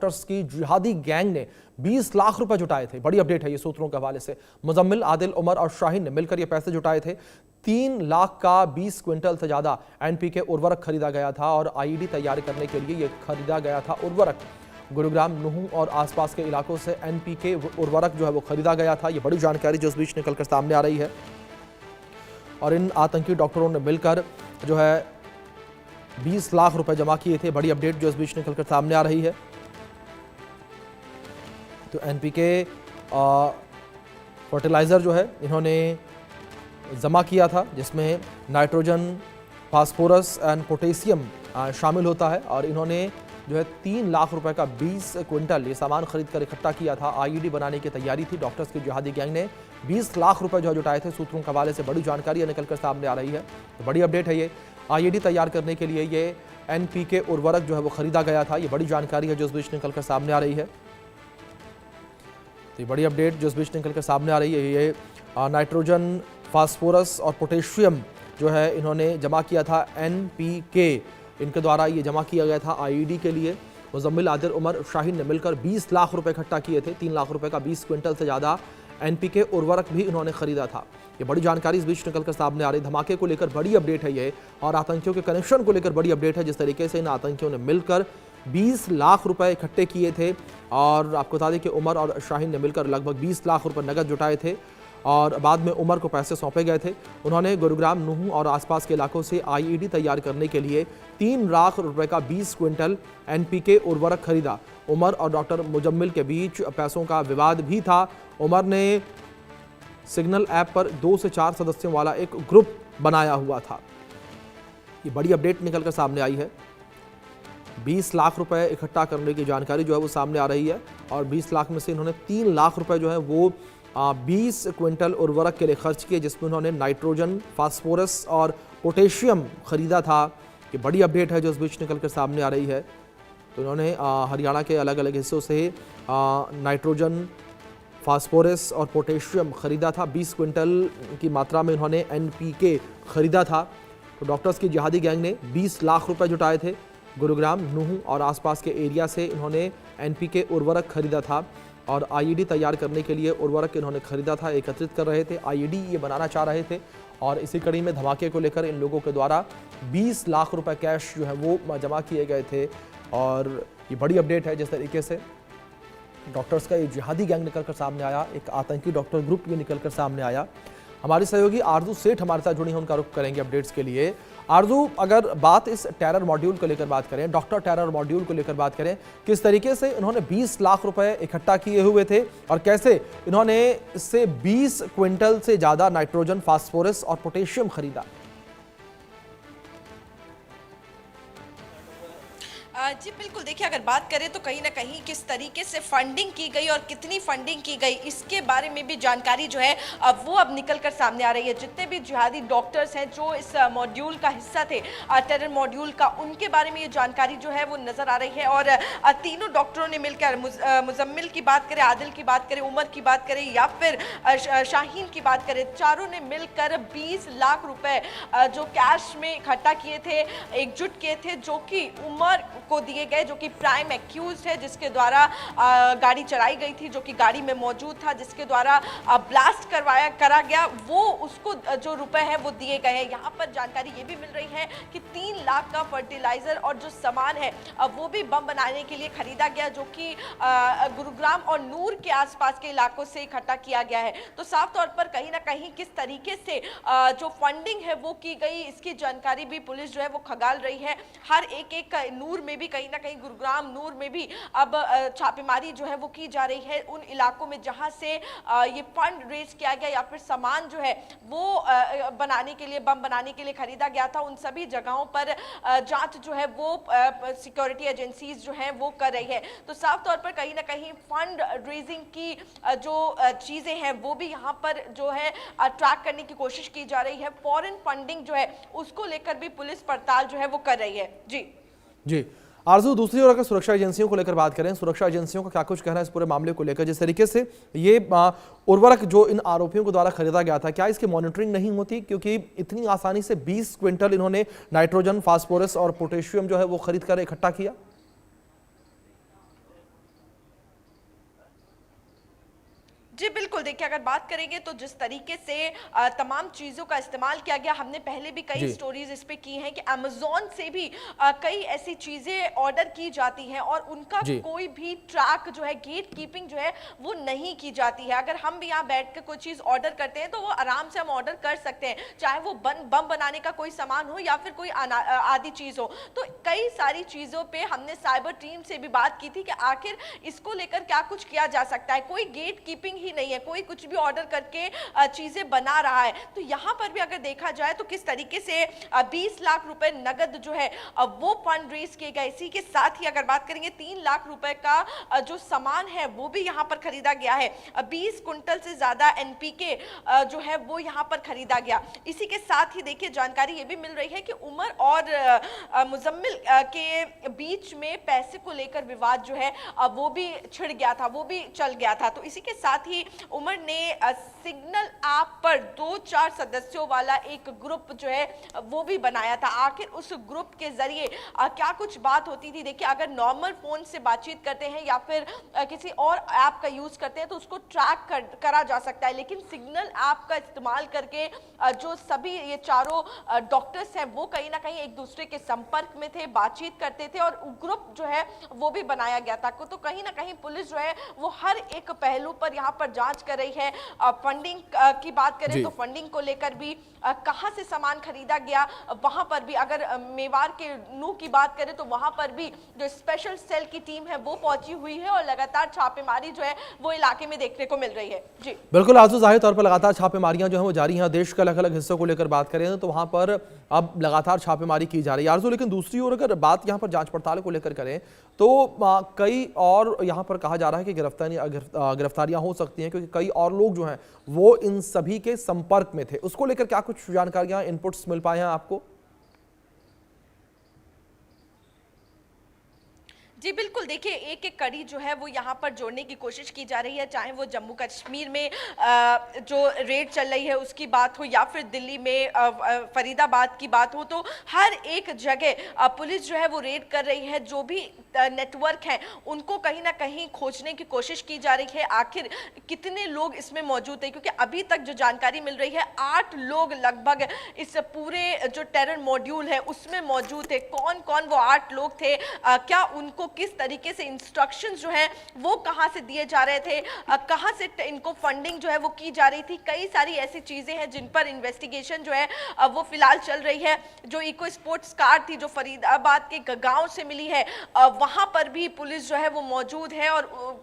Doctors की जिहादी gang ने 20 लाख रुपए जुटाए थे। बड़ी अपडेट है ये सूत्रों के हवाले से। मुजम्मिल, आदिल, उमर और शाहीन ने मिलकर ये पैसे जुटाए थे। 3 लाख का 20 क्विंटल से ज्यादा एनपीके उर्वरक खरीदा गया था और आईईडी तैयार करने के लिए यह खरीदा गया था उर्वरक। गुरुग्राम, नूह और आसपास के इलाकों से एनपीके उर्वरक जो है वो खरीदा गया था। ये बड़ी जानकारी जो इस बीच निकलकर सामने आ रही है। और इन आतंकी डॉक्टरों ने मिलकर जो है 20 लाख रुपए जमा किए थे। बड़ी अपडेट जो इस बीच निकलकर सामने आ रही है। तो एनपीके फर्टिलाइज़र जो है इन्होंने जमा किया था, जिसमें नाइट्रोजन, फास्फोरस एंड पोटेशियम शामिल होता है। और इन्होंने जो है 3 लाख रुपए का 20 क्विंटल ये सामान खरीद कर इकट्ठा किया था। आईईडी बनाने की तैयारी थी। डॉक्टर्स की जिहादी गैंग ने 20 लाख रुपए जो है जुटाए थे। सूत्रों के हवाले से बड़ी जानकारी निकलकर सामने आ रही है। तो बड़ी अपडेट है ये। आईईडी तैयार करने के लिए ये एनपीके उर्वरक जो है वो खरीदा गया था। ये बड़ी जानकारी है जो इस बीच निकलकर सामने आ रही है। तो ये बड़ी अपडेट जो इस बीच निकलकर सामने आ रही है। ये नाइट्रोजन, फास्फोरस और पोटेशियम जो है इन्होंने जमा किया था। एनपीके इनके द्वारा ये जमा किया गया था आईईडी के लिए। मुजम्मिल, आदिल, उमर, शाहीन ने मिलकर 20 लाख रुपए इकट्ठा किए थे। 3 लाख रुपए का 20 क्विंटल से ज़्यादा एनपीके उर्वरक भी इन्होंने खरीदा था। ये बड़ी जानकारी इस बीच निकलकर सामने आ रही। धमाके को लेकर बड़ी अपडेट है ये, और आतंकियों के कनेक्शन को लेकर बड़ी अपडेट है। जिस तरीके से इन आतंकियों ने मिलकर 20 लाख रुपए इकट्ठे किए थे, और आपको बता दें कि उमर और शाहीन ने मिलकर लगभग 20 लाख रुपए नगद जुटाए थे, और बाद में उमर को पैसे सौंपे गए थे। उन्होंने गुरुग्राम, नूह और आसपास के इलाकों से आईईडी तैयार करने के लिए 3 लाख रुपए का 20 क्विंटल एनपीके उर्वरक खरीदा। उमर और डॉक्टर मुजम्मिल के बीच पैसों का विवाद भी था। उमर ने सिग्नल ऐप पर 2 से 4 सदस्यों वाला एक ग्रुप बनाया हुआ था। ये बड़ी अपडेट निकलकर सामने आई है। 20 लाख रुपए इकट्ठा करने की जानकारी जो है वो सामने आ रही है, और 20 लाख में से इन्होंने 3 लाख रुपए जो है वो 20 क्विंटल उर्वरक के लिए खर्च किए, जिसमें उन्होंने नाइट्रोजन, फास्फोरस और पोटेशियम खरीदा था। ये बड़ी अपडेट है जो इस बीच निकल कर सामने आ रही है। तो इन्होंने हरियाणा के अलग अलग हिस्सों से नाइट्रोजन, फास्फोरस और पोटेशियम खरीदा था। 20 क्विंटल की मात्रा में इन्होंने एनपीके खरीदा था। तो डॉक्टर्स की जिहादी गैंग ने 20 लाख रुपए जुटाए थे। गुरुग्राम, नूह और आसपास के एरिया से इन्होंने एनपीके उर्वरक खरीदा था, और आईईडी तैयार करने के लिए उर्वरक इन्होंने खरीदा था, एकत्रित कर रहे थे। आईईडी ये बनाना चाह रहे थे, और इसी कड़ी में धमाके को लेकर इन लोगों के द्वारा 20 लाख रुपए कैश जो है वो जमा किए गए थे। और ये बड़ी अपडेट है जिस तरीके से डॉक्टर्स का ये जिहादी गैंग निकलकर सामने आया, एक आतंकी डॉक्टर ग्रुप ये निकलकर सामने आया। हमारी सहयोगी आरजू सेठ हमारे साथ जुड़ी हैं, उनका रुख करेंगे अपडेट्स के लिए। आरजू, अगर बात इस टेरर मॉड्यूल को लेकर बात करें, डॉक्टर टेरर मॉड्यूल को लेकर बात करें, किस तरीके से इन्होंने 20 लाख रुपए इकट्ठा किए हुए थे, और कैसे इन्होंने इससे 20 क्विंटल से ज्यादा नाइट्रोजन, फास्फोरस और पोटेशियम खरीदा? जी बिल्कुल, देखिए अगर बात करें तो कहीं ना कहीं किस तरीके से फंडिंग की गई और कितनी फंडिंग की गई, इसके बारे में भी जानकारी जो है वो अब निकल कर सामने आ रही है। जितने भी जिहादी डॉक्टर्स हैं जो इस मॉड्यूल का हिस्सा थे, टेरर मॉड्यूल का, उनके बारे में ये जानकारी जो है वो नजर आ रही है। और तीनों डॉक्टरों ने मिलकर, मुजम्मिल की बात करें, आदिल की बात करें, उमर की बात करें या फिर शाहीन की बात करें, चारों ने मिलकर 20 लाख रुपए जो कैश में इकट्ठा किए थे, एकजुट किए थे, जो कि उमर को दिए गए, जो कि प्राइम एक्यूज्ड है, जिसके द्वारा गाड़ी चलाई गई थी, जो कि गाड़ी में मौजूद था, जिसके द्वारा ब्लास्ट करा गया, वो उसको जो रुपए हैं वो दिए गए हैं। यहाँ पर जानकारी ये भी मिल रही है कि 3 लाख का फर्टिलाइजर और जो सामान है वो भी बम बनाने के लिए खरीदा गया, जो कि गुरुग्राम और नूर के आसपास के इलाकों से इकट्ठा किया गया है। तो साफ तौर पर कहीं ना कहीं किस तरीके से जो फंडिंग है वो की गई, इसकी जानकारी भी पुलिस जो है वो खंगाल रही है। हर एक नूर में भी, कहीं ना कहीं गुरुग्राम, नूर में भी अब छापेमारी जो है वो की जा रही है उन इलाकों में जहां से ये फंड रेज किया गया या फिर सामान जो है वो बनाने के लिए, बम बनाने के लिए खरीदा गया था। उन सभी जगहों पर जांच जो है वो सिक्योरिटी एजेंसीज जो है वो कर रही है। तो साफ तौर पर कहीं ना कहीं फंड रेजिंग की जो चीजें हैं वो भी यहाँ पर जो है ट्रैक करने की कोशिश की जा रही है। फॉरेन फंडिंग जो है उसको लेकर भी पुलिस पड़ताल जो है वो कर रही है। जी आरजू, दूसरी ओर अगर सुरक्षा एजेंसियों को लेकर बात करें, सुरक्षा एजेंसियों का क्या कुछ कहना है इस पूरे मामले को लेकर? जिस तरीके से ये उर्वरक जो इन आरोपियों के द्वारा खरीदा गया था, क्या इसकी मॉनिटरिंग नहीं होती? क्योंकि इतनी आसानी से 20 क्विंटल इन्होंने नाइट्रोजन, फास्फोरस और पोटेशियम जो है वो खरीद कर इकट्ठा किया। जी बिल्कुल, देखिए अगर बात करेंगे तो जिस तरीके से तमाम चीज़ों का इस्तेमाल किया गया, हमने पहले भी कई जी। स्टोरीज इस पे की हैं कि अमेज़न से भी कई ऐसी चीज़ें ऑर्डर की जाती हैं और उनका जी। कोई भी ट्रैक जो है, गेट कीपिंग जो है वो नहीं की जाती है। अगर हम भी यहाँ बैठ कर कोई चीज़ ऑर्डर करते हैं तो वो आराम से हम ऑर्डर कर सकते हैं, चाहे वो बम बनाने का कोई सामान हो या फिर कोई आदि चीज़ हो। तो कई सारी चीज़ों पे हमने साइबर टीम से भी बात की थी कि आखिर इसको लेकर क्या कुछ किया जा सकता है। कोई गेट कीपिंग ही नहीं है, कोई कुछ भी ऑर्डर करके चीजें बना रहा है। तो यहाँ पर भी अगर देखा जाए तो किस तरीके से 20 लाख रुपए नगद जो है वो फंड रेज किए गए। इसी के साथ ही अगर बात करेंगे 3 लाख रुपए का जो सामान है वो भी यहाँ पर खरीदा गया है। 20 कुंटल से ज्यादा एनपीके जो है वो यहाँ पर खरीदा गया। इसी के साथ ही देखिए जानकारी ये भी मिल रही है कि उमर और मुजम्मिल के बीच में पैसे को लेकर विवाद जो है वो भी छिड़ गया था, वो भी चल गया था। तो इसी के साथ ही उमर ने सिग्नल ऐप पर 2-4 सदस्यों वाला एक ग्रुप जो है वो भी बनाया था। आखिर उस ग्रुप के जरिए क्या कुछ बात होती थी। देखिए अगर नॉर्मल फोन से बातचीत करते हैं या फिर किसी और ऐप का यूज करते हैं तो उसको ट्रैक करा जा सकता है, लेकिन सिग्नल ऐप का इस्तेमाल करके जो सभी ये चारों डॉक्टर्स हैं वो कहीं ना कहीं एक दूसरे के संपर्क में थे, बातचीत करते थे और ग्रुप जो है वो भी बनाया गया था। तो कहीं ना कहीं पुलिस जो है वो हर एक पहलू पर यहाँ पर जांच कर रही है। फंडिंग की बात करें तो फंडिंग को लेकर भी कहां से सामान खरीदा गया, वहां पर भी अगर मेवाड़ के नूह की बात करें तो वहां पर भी जो स्पेशल सेल की टीम है वो पहुंची हुई है और लगातार छापेमारी जो है वो इलाके में देखने को मिल रही है। जी बिल्कुल आरज़ू, जाहिर तौर पर लगातार छापेमारियां जो है वो जारी हैं। देश के अलग अलग हिस्सों को लेकर बात करें तो वहां पर अब लगातार छापेमारी की जा रही है आरज़ू। लेकिन दूसरी ओर अगर बात यहाँ पर जांच पड़ताल को लेकर करें तो कई और यहाँ पर कहा जा रहा है कि गिरफ्तारियां हो सकती हैं, क्योंकि कई और लोग जो हैं वो इन सभी के संपर्क में थे। उसको लेकर क्या कुछ जानकारियां, इनपुट्स मिल पाए हैं आपको? जी बिल्कुल, देखिए एक एक कड़ी जो है वो यहाँ पर जोड़ने की कोशिश की जा रही है, चाहे वो जम्मू कश्मीर में जो रेड चल रही है उसकी बात हो या फिर दिल्ली में फरीदाबाद की बात हो। तो हर एक जगह पुलिस जो है वो रेड कर रही है। जो भी नेटवर्क हैं उनको कहीं ना कहीं खोजने की कोशिश की जा रही है, आखिर कितने लोग इसमें मौजूद हैं, क्योंकि अभी तक जो जानकारी मिल रही है 8 लोग लगभग इस पूरे जो टेरर मॉड्यूल है उसमें मौजूद थे। कौन कौन वो 8 लोग थे, क्या उनको किस तरीके से इंस्ट्रक्शंस जो हैं वो कहां से दिए जा रहे थे, कहां से इनको फंडिंग जो है वो की जा रही थी। कई सारी ऐसी चीजें हैं जिन पर इन्वेस्टिगेशन जो है वो फिलहाल चल रही है। जो इको स्पोर्ट्स कार थी जो फरीदाबाद के गांव से मिली है वहां पर भी पुलिस जो है वो मौजूद है और